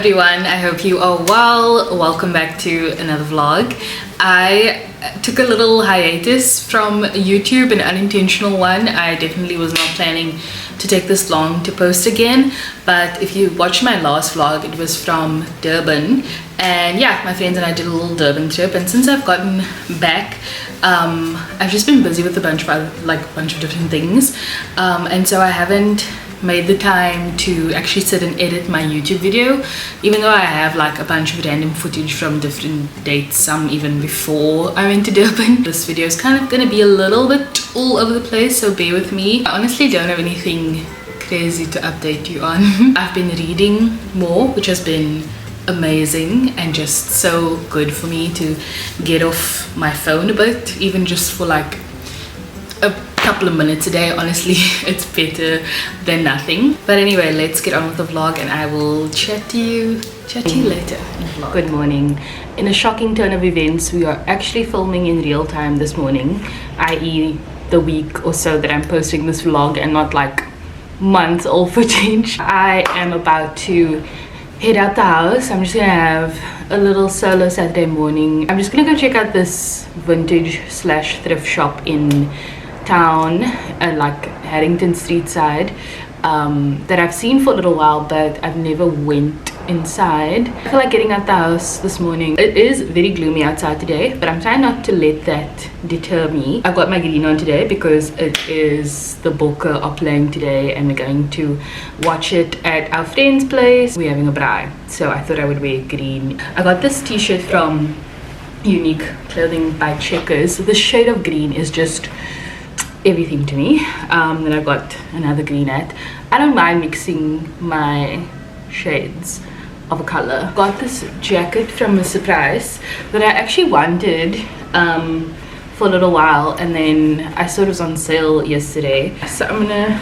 everyone, I hope you are well. Welcome back to another vlog. I took a little hiatus from YouTube, an unintentional one. I definitely was not planning to take this long to post again, but if you watched my last vlog, it was from Durban, and yeah, my friends and I did a little Durban trip. And since I've gotten back, I've just been busy with a bunch of different things, and so I haven't made the time to actually sit and edit my YouTube video, even though I have like a bunch of random footage from different dates, some even before I went to Durban. This video is kind of gonna be a little bit all over the place, so bear with me. I honestly don't have anything crazy to update you on. I've been reading more, which has been amazing and just so good for me to get off my phone a bit, even just for like a couple of minutes a day. Honestly, it's better than nothing. But anyway, let's get on with the vlog and I will chat to you later in the vlog. Good morning. In a shocking turn of events, we are actually filming in real time this morning, i.e. the week or so that I'm posting this vlog and not like months old footage. I am about to head out the house. I'm just gonna have a little solo Saturday morning. I'm just gonna go check out this vintage slash thrift shop in town at like Harington Street side, that I've seen for a little while, but I've never went inside. I feel like getting out the house this morning. It is very gloomy outside today, but I'm trying not to let that deter me. I've got my green on today because it is the Bokke are playing today and we're going to watch it at our friend's place. We're having a braai, so I thought I would wear green. I got this t-shirt from Unique Clothing by Checkers. So the shade of green is just everything to me. Then I've got another green hat. I don't mind mixing my shades of a color. Got this jacket from a surprise that I actually wanted for a little while, and then I saw it was on sale yesterday, so I'm gonna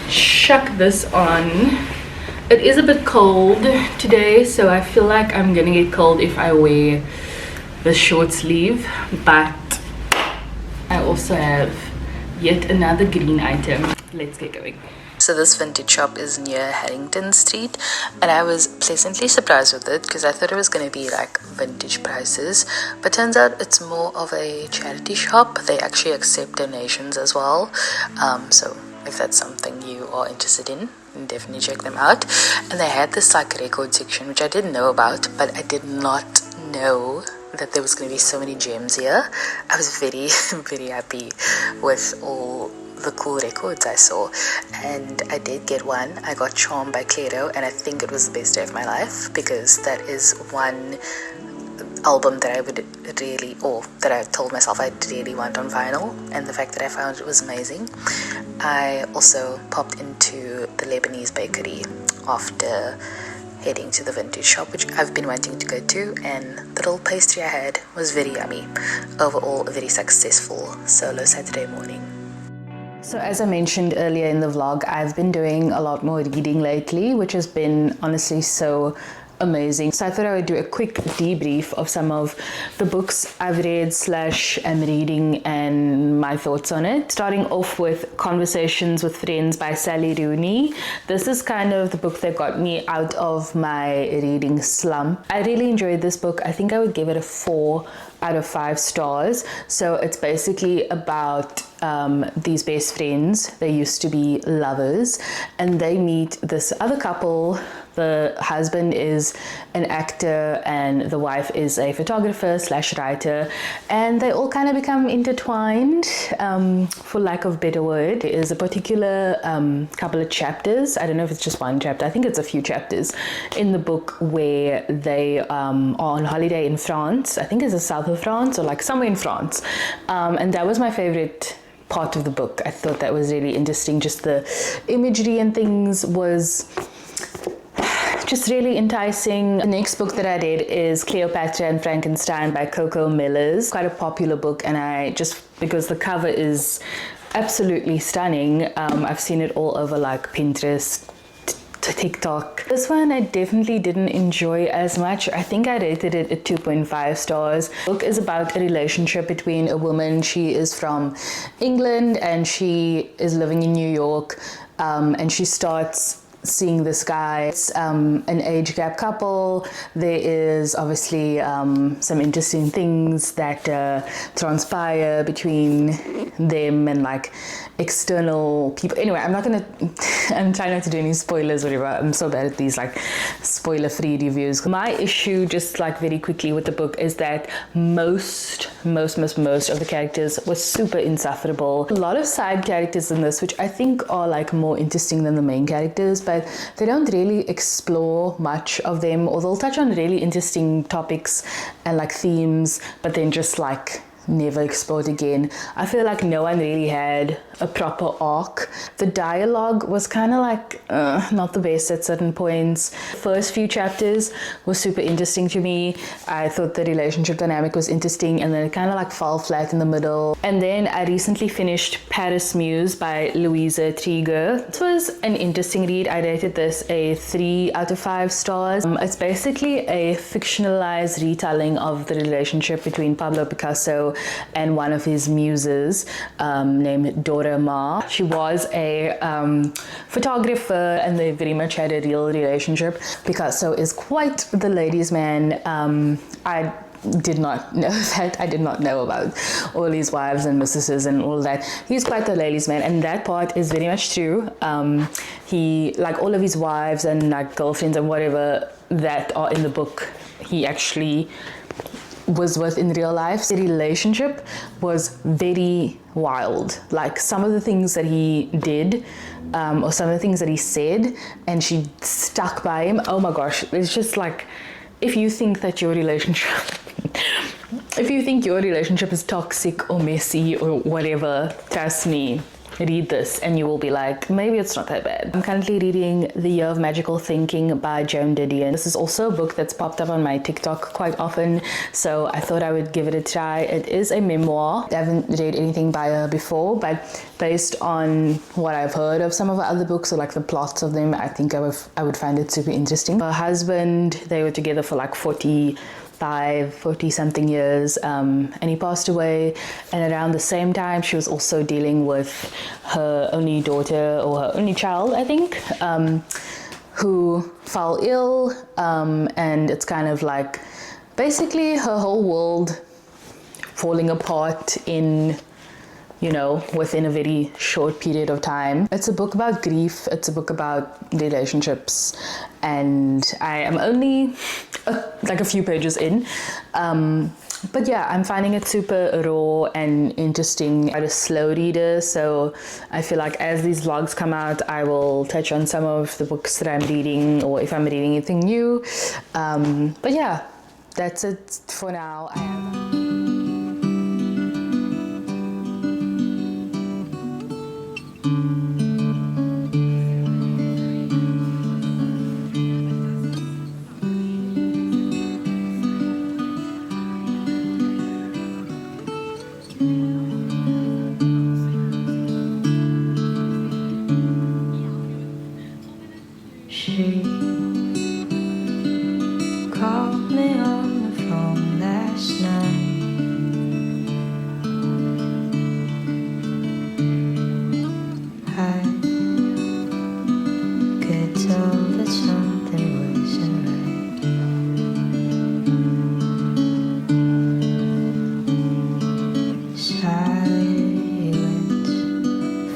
chuck this on. It is a bit cold today, so I feel like I'm gonna get cold if I wear the short sleeve, but I also have yet another green item. Let's get going. So this vintage shop is near Harington Street, and I was pleasantly surprised with it because I thought it was going to be like vintage prices, but turns out it's more of a charity shop. They actually accept donations as well, so if that's something you are interested in, definitely check them out. And they had this like record section, which I didn't know about, but I did not know that there was going to be so many gems here. I was very very happy with all the cool records I saw, and I did get one. I got Charmed by Clairo, and I think it was the best day of my life because that is one album that I would really, or that I told myself I'd really want on vinyl, and the fact that I found it was amazing. I also popped into the Lebanese bakery after heading to the vintage shop, which I've been wanting to go to, and the little pastry I had was very yummy. Overall, a very successful solo Saturday morning. So as I mentioned earlier in the vlog, I've been doing a lot more reading lately, which has been honestly so amazing. So I thought I would do a quick debrief of some of the books I've read slash am reading and my thoughts on it. Starting off with Conversations with Friends by Sally Rooney. This is kind of the book that got me out of my reading slump. I really enjoyed this book. I think I would give it a 4 out of 5 stars. So it's basically about these best friends. They used to be lovers, and they meet this other couple. The husband is an actor and the wife is a photographer slash writer, and they all kind of become intertwined, for lack of a better word. There is a particular couple of chapters, I don't know if it's just one chapter, I think it's a few chapters in the book, where they are on holiday in France. I think it's the south of France or like somewhere in France, and that was my favorite part of the book. I thought that was really interesting. Just the imagery and things was just really enticing. The next book that I read is Cleopatra and Frankenstein by Coco Mellors. Quite a popular book, and I just, because the cover is absolutely stunning, I've seen it all over like Pinterest, TikTok. This one I definitely didn't enjoy as much. I think I rated it at 2.5 stars. The book is about a relationship between a woman. She is from England and she is living in New York, and she starts seeing this guy. It's an age gap couple. There is obviously some interesting things that transpire between them and like external people. Anyway, I'm trying not to do any spoilers or whatever. I'm so bad at these like spoiler-free reviews. My issue, just like very quickly with the book, is that most of the characters were super insufferable. A lot of side characters in this, which I think are like more interesting than the main characters, but they don't really explore much of them, or they'll touch on really interesting topics and like themes, but then just like never explored again. I feel like no one really had a proper arc. The dialogue was kind of like not the best at certain points. First few chapters were super interesting to me. I thought the relationship dynamic was interesting, and then it kind of like fell flat in the middle. And then I recently finished Paris Muse by Louisa Triger. It was an interesting read. I rated this a 3 out of 5 stars. It's basically a fictionalized retelling of the relationship between Pablo Picasso and one of his muses named Dora Maar. She was a photographer, and they very much had a real relationship. Picasso is quite the ladies' man. I did not know that. I did not know about all his wives and mistresses and all that. He's quite the ladies' man, and that part is very much true. He, like all of his wives and like girlfriends and whatever that are in the book, he actually was with in real life. The relationship was very wild. Like some of the things that he did, or some of the things that he said, and she stuck by him. Oh my gosh, it's just like, if you think that your relationship if you think your relationship is toxic or messy or whatever, trust me, read this and you will be like, maybe it's not that bad. I'm currently reading The Year of Magical Thinking by Joan Didion. This is also a book that's popped up on my TikTok quite often, so I thought I would give it a try. It is a memoir. I haven't read anything by her before, but based on what I've heard of some of her other books, or like the plots of them, I think I would find it super interesting. Her husband, they were together for like 40 something years, and he passed away, and around the same time she was also dealing with her only daughter, or her only child, I think, who fell ill, and it's kind of like basically her whole world falling apart in, you know, within a very short period of time. It's a book about grief. It's a book about relationships, and I am only like a few pages in, but yeah, I'm finding it super raw and interesting. I'm a slow reader, so I feel like as these vlogs come out, I will touch on some of the books that I'm reading, or if I'm reading anything new. But yeah, that's it for now. She called me on the phone last night. I could tell that something wasn't right. Silence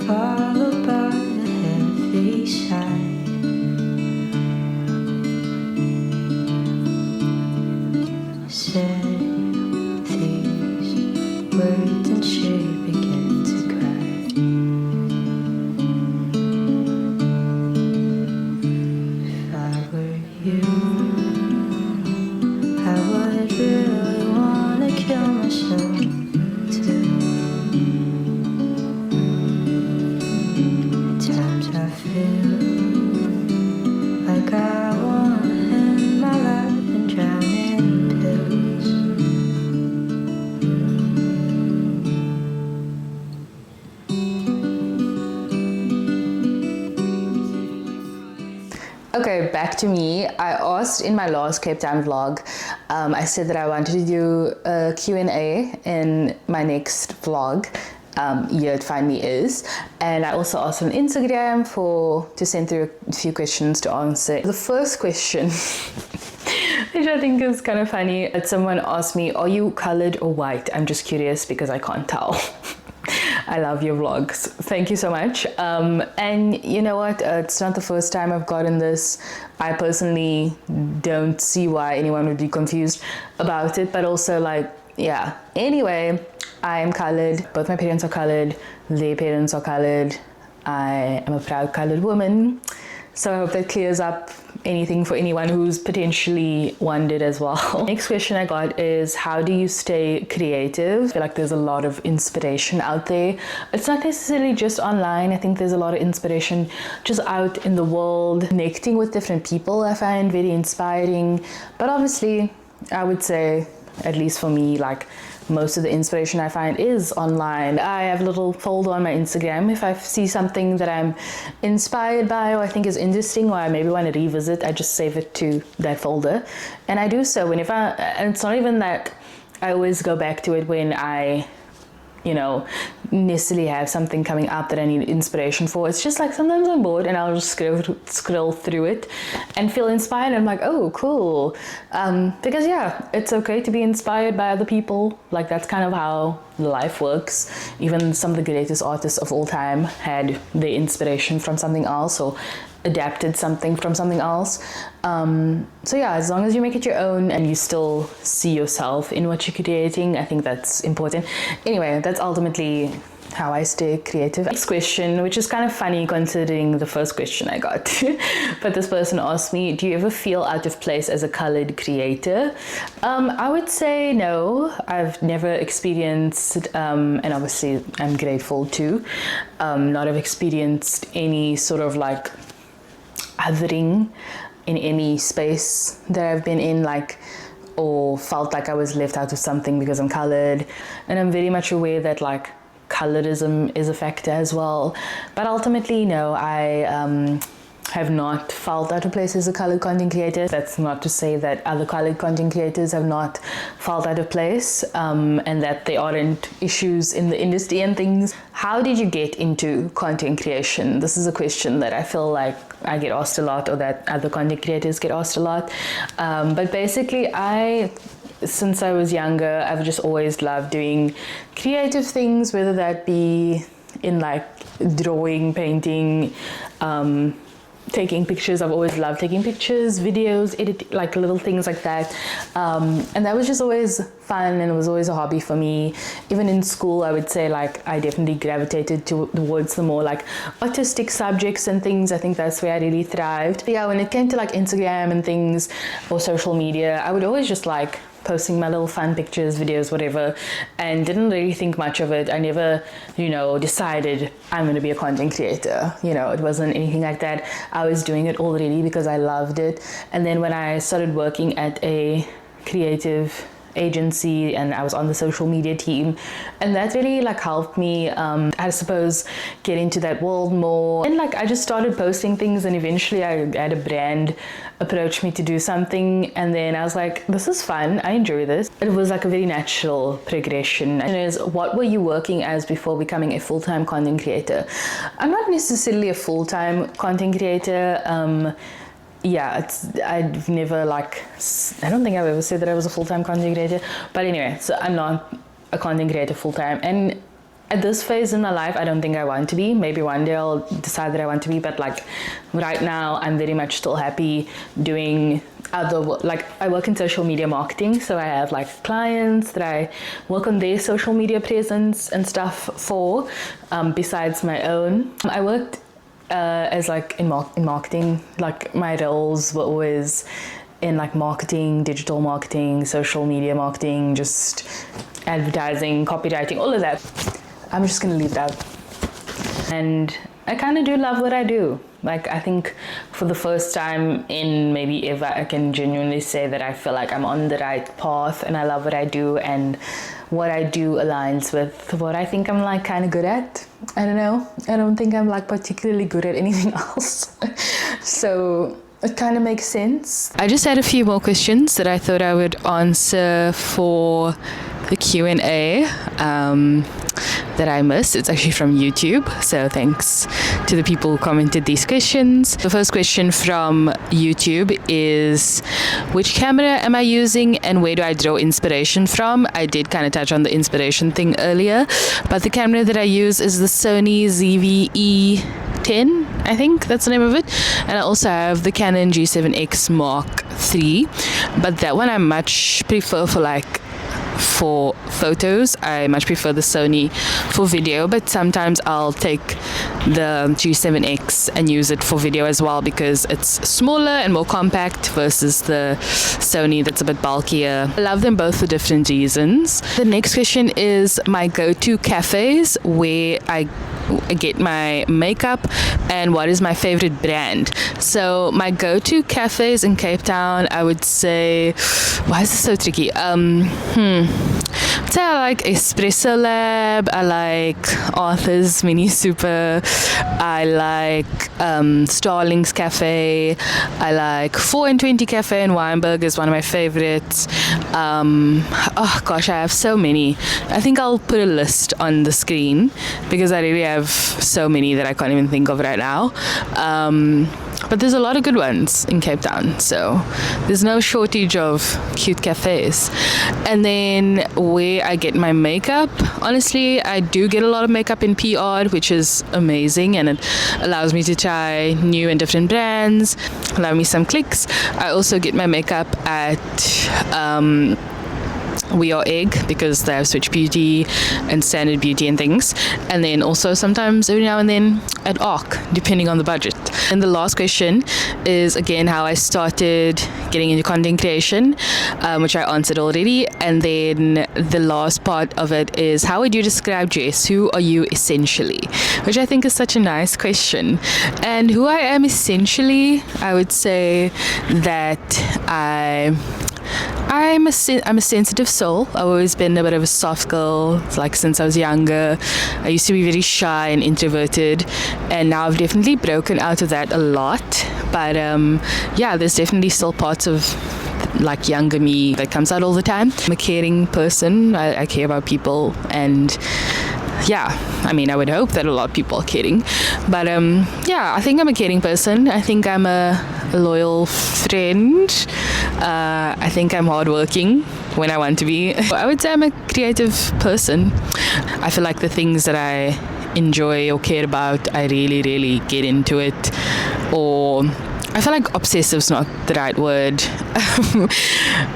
followed by a heavy sigh. Said these words and she began to cry. If I were you, I would really wanna kill myself too. At times I feel like I wanna end my life and drown in pills. Okay, back to me. I asked in my last Cape Town vlog, I said that I wanted to do a Q&A in my next vlog. here at Find Me is. And I also asked on Instagram to send through a few questions to answer. The first question, which I think is kind of funny, someone asked me, are you colored or white? I'm just curious because I can't tell. I love your vlogs. Thank you so much. And you know what? It's not the first time I've gotten this. I personally don't see why anyone would be confused about it, but also like, yeah. Anyway, I am colored. Both my parents are colored. Their parents are colored. I am a proud colored woman. So I hope that clears up anything for anyone who's potentially wondered as well. Next question I got is, how do you stay creative? I feel like there's a lot of inspiration out there. It's not necessarily just online. I think there's a lot of inspiration just out in the world. Connecting with different people I find very inspiring. But obviously, I would say, at least for me, like most of the inspiration I find is online. I have a little folder on my Instagram. If I see something that I'm inspired by or I think is interesting or I maybe want to revisit, I just save it to that folder. And I do so whenever, and it's not even that I always go back to it when I, you know, necessarily have something coming up that I need inspiration for. It's just like sometimes I'm bored and I'll just scroll through it and feel inspired. And I'm like, oh, cool. Because yeah, it's okay to be inspired by other people. Like that's kind of how life works. Even some of the greatest artists of all time had their inspiration from something else or adapted something from something else. So yeah, as long as you make it your own and you still see yourself in what you're creating, I think that's important. Anyway, that's ultimately how I stay creative. Next question, which is kind of funny considering the first question I got. But this person asked me, do you ever feel out of place as a colored creator? I would say no. I've never experienced, and obviously I'm grateful too, not have experienced any sort of like othering in any space that I've been in, like, or felt like I was left out of something because I'm colored. And I'm very much aware that like colorism is a factor as well, but ultimately no, I have not felt out of place as a colored content creator. That's not to say that other colored content creators have not felt out of place, and that there aren't issues in the industry and things. How did you get into content creation? This is a question that I feel like I get asked a lot, or that other content creators get asked a lot. But basically, since I was younger, I've just always loved doing creative things, whether that be in like drawing, painting, taking pictures. I've always loved taking pictures, videos, editing, like little things like that. And that was just always fun, and it was always a hobby for me. Even in school, I would say like I definitely gravitated towards the more like artistic subjects and things. I think that's where I really thrived. But yeah, when it came to like Instagram and things or social media, I would always just like posting my little fun pictures, videos, whatever, and didn't really think much of it. I never, decided I'm going to be a content creator. It wasn't anything like that. I was doing it already because I loved it. And then when I started working at a creative agency and I was on the social media team, and that really like helped me I suppose get into that world more. And like I just started posting things, and eventually I had a brand approach me to do something, and then I was like, this is fun, I enjoy this. It was like a very natural progression. And is, what were you working as before becoming a full-time content creator? I'm not necessarily a full-time content creator. I've never I don't think I've ever said that I was a full-time content creator, but anyway, so I'm not a content creator full-time, and at this phase in my life, I don't think I want to be. Maybe one day I'll decide that I want to be, but like right now, I'm very much still happy doing other work. Like I work in social media marketing, so I have like clients that I work on their social media presence and stuff for, besides my own. I worked as like in marketing, like my roles were always in like marketing, digital marketing, social media marketing, just advertising, copywriting, all of that. I'm just gonna leave that. And I kind of do love what I do. Like I think for the first time in maybe ever, I can genuinely say that I feel like I'm on the right path and I love what I do, and what I do aligns with what I think I'm like kind of good at. I don't know. I don't think I'm like particularly good at anything else. So it kind of makes sense. I just had a few more questions that I thought I would answer for the Q&A. that I missed. It's actually from YouTube, so thanks to the people who commented these questions. The first question from YouTube is, which camera am I using and where do I draw inspiration from? I did kind of touch on the inspiration thing earlier, but the camera that I use is the Sony ZV-E10, I think that's the name of it. And I also have the Canon G7X Mark III, but that one I much prefer for photos. I much prefer the Sony for video, but sometimes I'll take the G7X and use it for video as well because it's smaller and more compact versus the Sony that's a bit bulkier. I love them both for different reasons. The next question is my go-to cafes where I get my makeup and what is my favorite brand. So my go-to cafes in Cape Town, I would say, why is this so tricky? So I like Espresso Lab, I like Arthur's Mini Super, I like Starling's Cafe, I like 4 and 20 Cafe in Weinberg is one of my favorites. Oh gosh, I have so many. I think I'll put a list on the screen because I really have so many that I can't even think of right now. But there's a lot of good ones in Cape Town, so there's no shortage of cute cafes. And then where I get my makeup, honestly, I do get a lot of makeup in PR, which is amazing, and it allows me to try new and different brands, allow me some clicks. I also get my makeup at We Are Egg because they have Switch Beauty and Standard Beauty and things, and then also sometimes every now and then at ARC depending on the budget. And the last question is again how I started getting into content creation, which I answered already. And then the last part of it is, how would you describe Jess? Who are you essentially? Which I think is such a nice question. And who I am essentially, I would say that I'm a sensitive soul. I've always been a bit of a soft girl, like since I was younger. I used to be very shy and introverted, and now I've definitely broken out of that a lot. But yeah, there's definitely still parts of like younger me that comes out all the time. I'm a caring person. I care about people, and yeah, I mean, I would hope that a lot of people are caring. But yeah, I think I'm a caring person. I think I'm a loyal friend. I think I'm hardworking when I want to be. I would say I'm a creative person. I feel like the things that I enjoy or care about, I really, really get into it. Or I feel like obsessive's not the right word.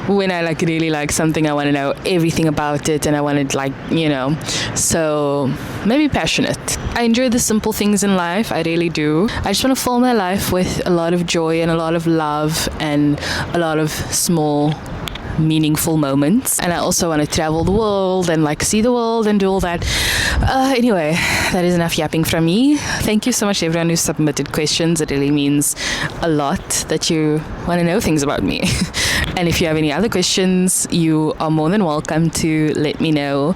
When I like really like something, I want to know everything about it, and I want to like, you know, so maybe passionate. I enjoy the simple things in life, I really do. I just want to fill my life with a lot of joy and a lot of love and a lot of small meaningful moments. And I also want to travel the world and like see the world and do all that. Anyway, that is enough yapping from me. Thank you so much to everyone who submitted questions. It really means a lot that you want to know things about me. And if you have any other questions, you are more than welcome to let me know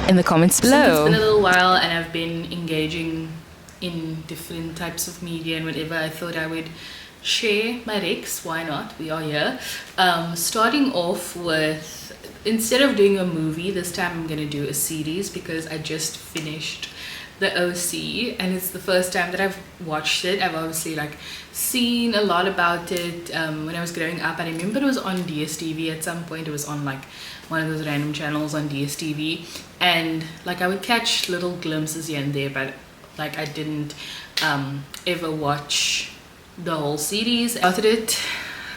in the comments below. Since it's been a little while and I've been engaging in different types of media and whatever, I thought I would share my recs. Why not? We are here. Starting off with, instead of doing a movie, this time I'm going to do a series because I just finished the OC and it's the first time that I've watched it. I've obviously like seen a lot about it when I was growing up. I remember it was on DSTV at some point. It was on like one of those random channels on DSTV, and like I would catch little glimpses here and there, but like I didn't ever watch the whole series. I started it,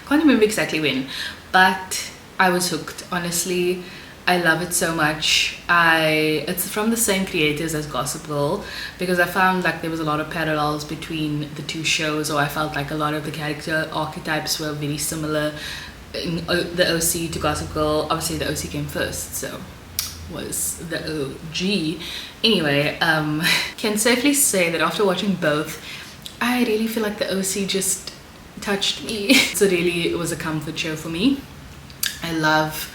can't remember exactly when, but I was hooked. Honestly, I love it so much. It's from the same creators as Gossip Girl, because I found like there was a lot of parallels between the two shows, or I felt like a lot of the character archetypes were very similar in the OC to Gossip Girl. Obviously the OC came first, so was the OG. Anyway, can safely say that after watching both, I really feel like the OC just touched me. So really it was a comfort show for me. I love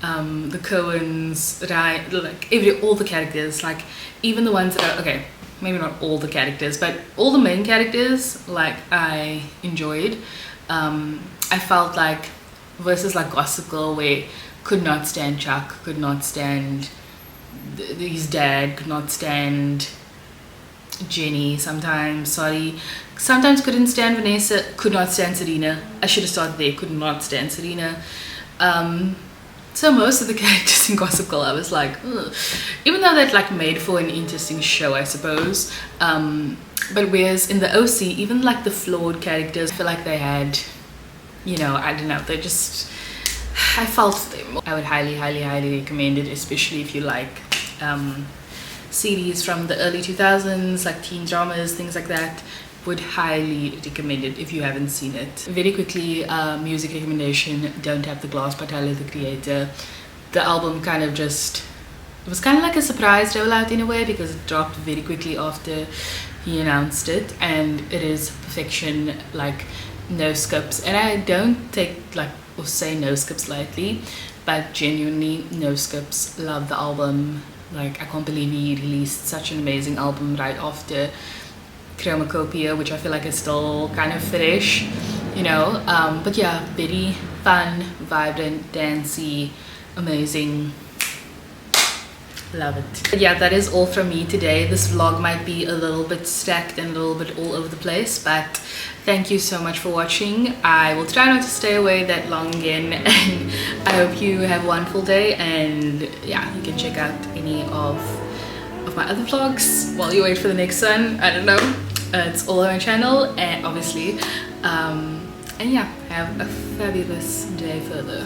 the Coens, right? Like all the characters, like even the ones that are, okay, maybe not all the characters, but all the main characters, like I enjoyed. I felt like versus like Gossip Girl, where could not stand Chuck, could not stand his dad could not stand Jenny sometimes. Sometimes couldn't stand Vanessa, could not stand Serena. I should have started there. Could not stand Serena. So most of the characters in Gossip Girl, I was like, ugh. Even though that like made for an interesting show, I suppose. But whereas in the OC, even like the flawed characters, I feel like they had, you know, I don't know, they just, I felt them. I would highly recommend it, especially if you like series from the early 2000s, like teen dramas, things like that. Would highly recommend it if you haven't seen it. Very quickly, music recommendation, Don't Have the Glass by Tyler the Creator. The album kind of just, it was kind of like a surprise rollout in a way, because it dropped very quickly after he announced it, and it is perfection, like no skips. And I don't take like or say no skips lightly, but genuinely no skips. Love the album. Like, I can't believe he released such an amazing album right after Chromacopia, which I feel like is still kind of fresh, you know. But yeah, very fun, vibrant, dancey, amazing. Love it. But yeah, that is all from me today. This vlog might be a little bit stacked and a little bit all over the place, but thank you so much for watching. I will try not to stay away that long again, and I hope you have a wonderful day. And yeah, you can check out any of my other vlogs while you wait for the next one. I don't know, it's all on my channel, and obviously and yeah, have a fabulous day further.